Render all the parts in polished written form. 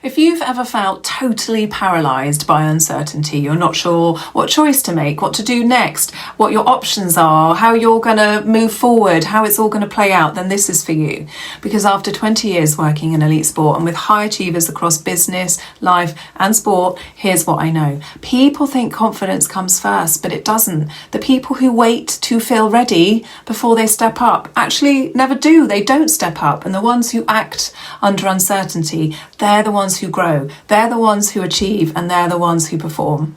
If you've ever felt totally paralysed by uncertainty, you're not sure what choice to make, what to do next, what your options are, how you're going to move forward, how it's all going to play out, then this is for you. Because after 20 years working in elite sport and with high achievers across business, life and sport, here's what I know. People think confidence comes first, but it doesn't. The people who wait to feel ready before they step up actually never do. They don't step up. And the ones who act under uncertainty, they're the ones who grow, they're the ones who achieve, and they're the ones who perform.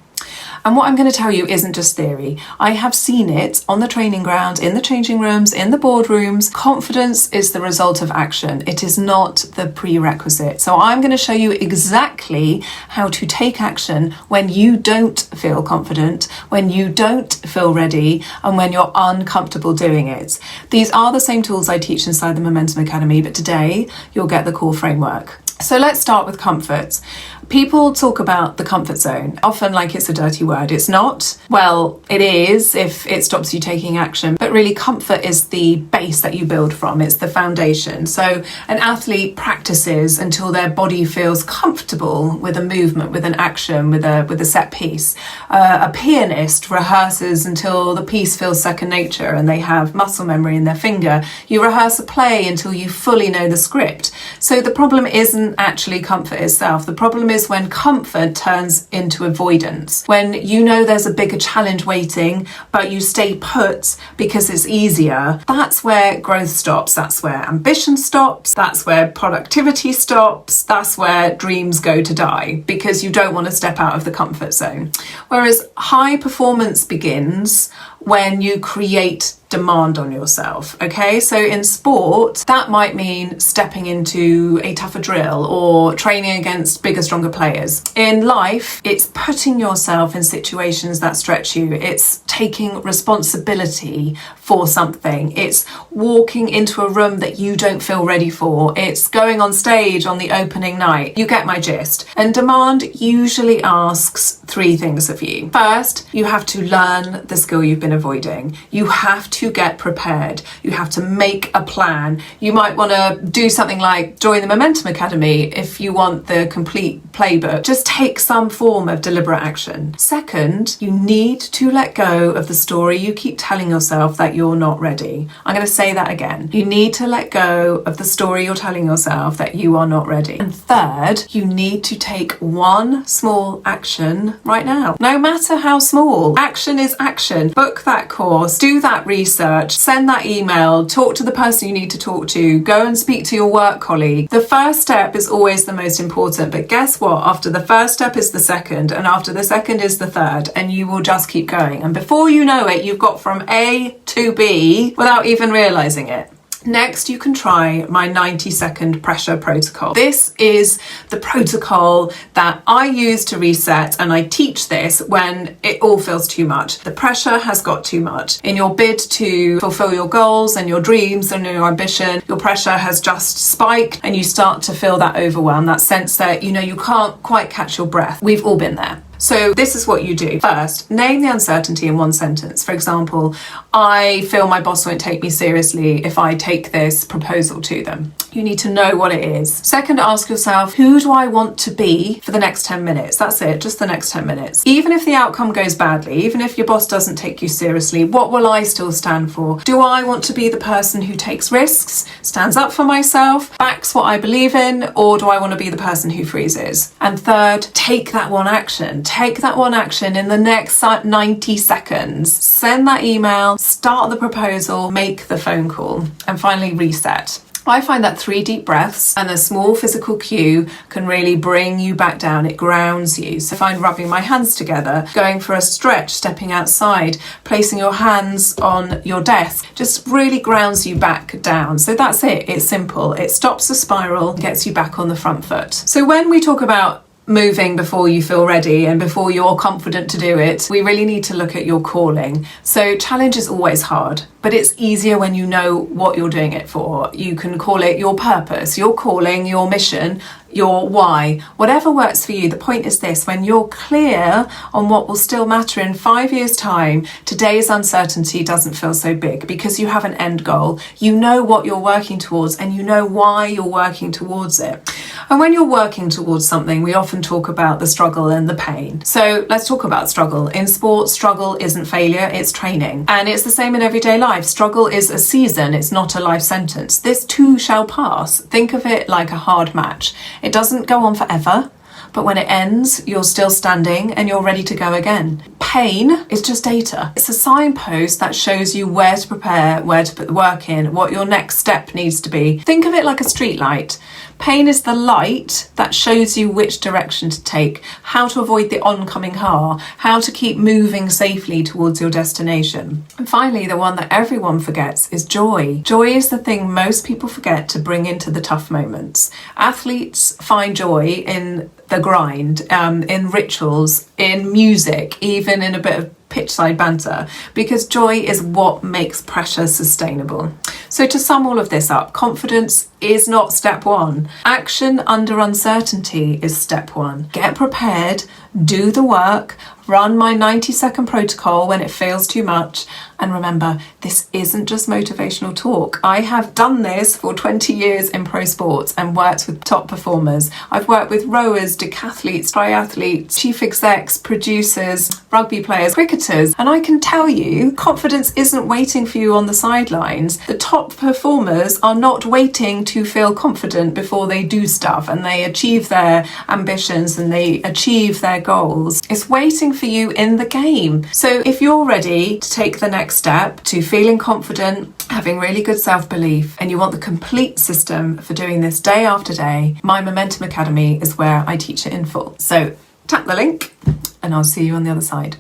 And what I'm going to tell you isn't just theory. I have seen it on the training ground, in the changing rooms, in the boardrooms. Confidence is the result of action. It is not the prerequisite. So I'm going to show you exactly how to take action when you don't feel confident, when you don't feel ready, and when you're uncomfortable doing it. These are the same tools I teach inside the Momentum Academy, but today you'll get the core framework. So let's start with comfort. People talk about the comfort zone, often like it's a dirty word. It's not. Well, it is if it stops you taking action, but really comfort is the base that you build from. It's the foundation. So an athlete practices until their body feels comfortable with a movement, with an action, with a set piece. A pianist rehearses until the piece feels second nature and they have muscle memory in their finger. You rehearse a play until you fully know the script. So the problem isn't actually comfort itself. The problem is when comfort turns into avoidance, when you know there's a bigger challenge waiting, but you stay put because it's easier. That's where growth stops. That's where ambition stops. That's where productivity stops. That's where dreams go to die because you don't want to step out of the comfort zone. Whereas high performance begins when you create demand on yourself. Okay, so in sport, that might mean stepping into a tougher drill or training against bigger, stronger players. In life, it's putting yourself in situations that stretch you. It's taking responsibility for something. It's walking into a room that you don't feel ready for. It's going on stage on the opening night. You get my gist. And demand usually asks three things of you. First, you have to learn the skill you've been avoiding. You have to get prepared. You have to make a plan. You might want to do something like join the Momentum Academy if you want the complete playbook. Just take some form of deliberate action. Second, you need to let go of the story you keep telling yourself that you're not ready. I'm going to say that again. You need to let go of the story you're telling yourself that you are not ready. And third, you need to take one small action right now. No matter how small. Action is action. Book that course, do that research, send that email, talk to the person you need to talk to, go and speak to your work colleague. The first step is always the most important, but guess what? After the first step is the second, and after the second is the third, and you will just keep going. And before you know it, you've got from A to B without even realizing it. Next, you can try my 90-second pressure protocol. This is the protocol that I use to reset, and I teach this when it all feels too much. The pressure has got too much. In your bid to fulfill your goals and your dreams and your ambition, your pressure has just spiked and you start to feel that overwhelm, that sense that, you can't quite catch your breath. We've all been there. So this is what you do. First, name the uncertainty in one sentence. For example, I feel my boss won't take me seriously if I take this proposal to them. You need to know what it is. Second, ask yourself, who do I want to be for the next 10 minutes? That's it, just the next 10 minutes. Even if the outcome goes badly, even if your boss doesn't take you seriously, what will I still stand for? Do I want to be the person who takes risks, stands up for myself, backs what I believe in, or do I want to be the person who freezes? And third, take that one action. Take that one action in the next 90 seconds. Send that email, start the proposal, make the phone call, and finally reset. I find that 3 deep breaths and a small physical cue can really bring you back down. It grounds you. So I find rubbing my hands together, going for a stretch, stepping outside, placing your hands on your desk, just really grounds you back down. So that's it. It's simple. It stops the spiral, gets you back on the front foot. So when we talk about moving before you feel ready and before you're confident to do it, we really need to look at your calling. So challenge is always hard. but it's easier when you know what you're doing it for. You can call it your purpose, your calling, your mission, your why, whatever works for you. The point is this: when you're clear on what will still matter in 5 years' time, today's uncertainty doesn't feel so big because you have an end goal. You know what you're working towards and you know why you're working towards it. And when you're working towards something, we often talk about the struggle and the pain. So let's talk about struggle. In sports, struggle isn't failure, it's training. And it's the same in everyday life. Struggle is a season, it's not a life sentence. This too shall pass. Think of it like a hard match. It doesn't go on forever, but when it ends, you're still standing and you're ready to go again. Pain is just data. It's a signpost that shows you where to prepare, where to put the work in, what your next step needs to be. Think of it like a street light. Pain is the light that shows you which direction to take, how to avoid the oncoming car, how to keep moving safely towards your destination. And finally, the one that everyone forgets is joy. Joy is the thing most people forget to bring into the tough moments. Athletes find joy in the grind, in rituals, in music, even in a bit of pitchside banter, because joy is what makes pressure sustainable. So to sum all of this up, confidence is not step one. Action under uncertainty is step one. Get prepared, do the work, run my 90-second protocol when it feels too much. And remember, this isn't just motivational talk. I have done this for 20 years in pro sports and worked with top performers. I've worked with rowers, decathletes, triathletes, chief execs, producers, rugby players, cricketers. And I can tell you, confidence isn't waiting for you on the sidelines. The top performers are not waiting to feel confident before they do stuff and they achieve their ambitions and they achieve their goals. It's waiting for you in the game. So if you're ready to take the next step to feeling confident, having really good self-belief, and you want the complete system for doing this day after day, my Momentum Academy is where I teach it in full. So tap the link and I'll see you on the other side.